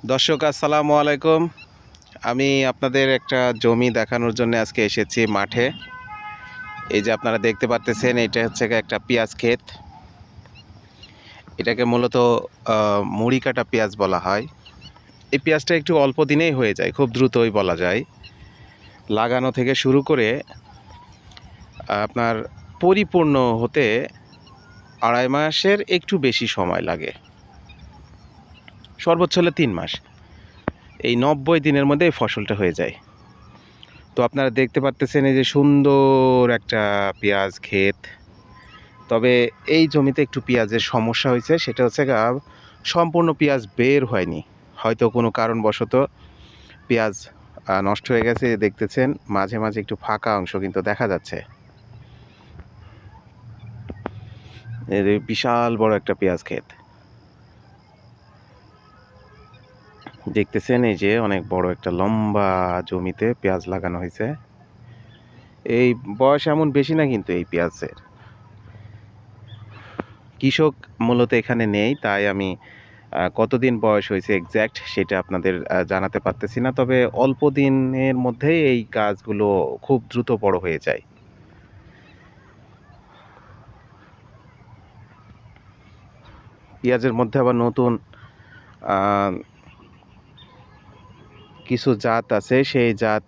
দর্শক আসসালামু আলাইকুম। আমি আপনাদের একটা জমি দেখানোর জন্য আজকে এসেছি মাঠে। এই যে আপনারা দেখতে পারতেছেন, এটা হচ্ছে একটা পেঁয়াজ ক্ষেত। এটাকে মূলত মুড়ি কাটা পেঁয়াজ বলা হয়। এই পেঁয়াজটা একটু অল্প দিনেই হয়ে যায়, খুব দ্রুতই বলা যায়। লাগানো থেকে শুরু করে আপনার পরিপূর্ণ হতে ২.৫ মাসের একটু বেশি সময় লাগে, সর্বোচ্চ হলে ৩ মাস। এই ৯০ দিনের মধ্যে এই ফসলটা হয়ে যায়। তো আপনারা দেখতে পারতেছেন এই যে সুন্দর একটা পেঁয়াজ ক্ষেত। তবে এই জমিতে একটু পেঁয়াজের সমস্যা হয়েছে, সেটা হচ্ছে সম্পূর্ণ পেঁয়াজ বের হয়নি। হয়তো কোনো কারণবশত পেঁয়াজ নষ্ট হয়ে গেছে। দেখতেছেন মাঝে মাঝে একটু ফাঁকা অংশ কিন্তু দেখা যাচ্ছে। এর বিশাল বড় একটা পেঁয়াজ ক্ষেত দেখতেছেন, এই যে অনেক বড় একটা লম্বা জমিতে পেঁয়াজ লাগানো হয়েছে। এই বয়স এমন বেশি না, কিন্তু এই পেঁয়াজের কৃষক মূলত এখানে নেই, তাই আমি কতদিন বয়স হয়েছে এক্স্যাক্ট সেটা আপনাদের জানাতে পারতেছি না। তবে অল্প দিনের মধ্যেই এই গাছগুলো খুব দ্রুত বড় হয়ে যায়। পেঁয়াজের মধ্যে আবার নতুন কিছু জাত আছে, সেই জাত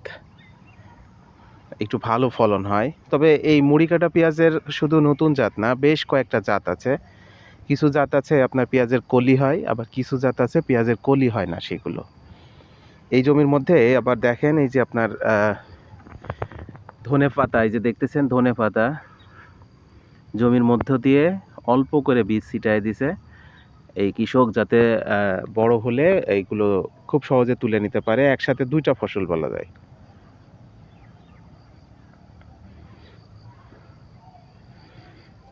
একটু ভালো ফলন হয়। তবে এই মুড়ি কাটা পেঁয়াজের শুধু নতুন জাত না, বেশ কয়েকটা জাত আছে। কিছু জাত আছে আপনার পেঁয়াজের কলি হয়, আবার কিছু জাত আছে পেঁয়াজের কলি হয় না সেগুলো। এই জমির মধ্যে আবার দেখেন, এই যে আপনার ধনে পাতা, এই যে দেখতেছেন ধনে পাতা জমির মধ্য দিয়ে অল্প করে বীজ ছিটায় দিছে এই কৃষক, যাতে বড় হলে এইগুলো খুব সহজে তুলে নিতে পারে। একসাথে দুইটা ফসল বলা যায়।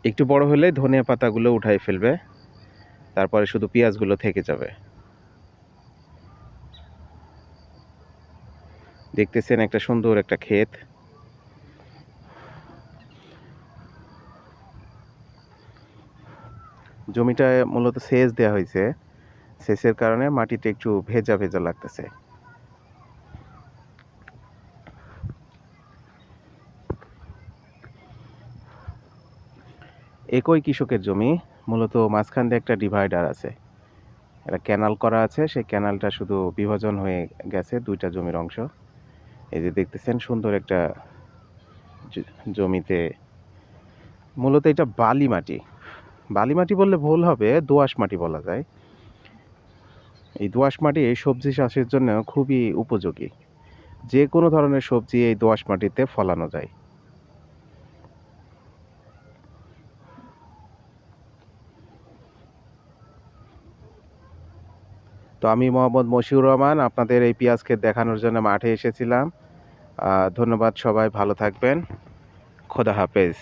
একটু বড় হলে ধনে পাতাগুলো উঠাই ফেলবে, তারপরে শুধু পেঁয়াজগুলো থেকে যাবে। দেখতেছেন একটা সুন্দর একটা ক্ষেত। জমিটা মূলত সেচ দেওয়া হয়েছে, সেচের কারণে মাটিতে একটু ভেজা ভেজা লাগতেছে। একই কৃষকের জমি, মূলত মাঝখান দিয়ে একটা ডিভাইডার আছে, একটা ক্যানাল করা আছে। সেই ক্যানালটা শুধু বিভাজন হয়ে গেছে দুইটা জমির অংশ। এই যে দেখতেছেন সুন্দর একটা জমিতে, মূলত এটা বালি মাটি। বালি মাটি বললে ভুল হবে, দোআঁশ মাটি বলা যায়। এই দোআঁশ মাটি এই সবজি চাষের জন্য খুবই উপযোগী। যে কোনো ধরনের সবজি এই দোআঁশ মাটিতে ফলানো যায়। তো আমি মোহাম্মদ মশিউর রহমান, আপনাদের এই পেঁয়াজ ক্ষেত দেখানোর জন্য মাঠে এসেছিলাম। ধন্যবাদ, সবাই ভালো থাকবেন। খোদা হাফেজ।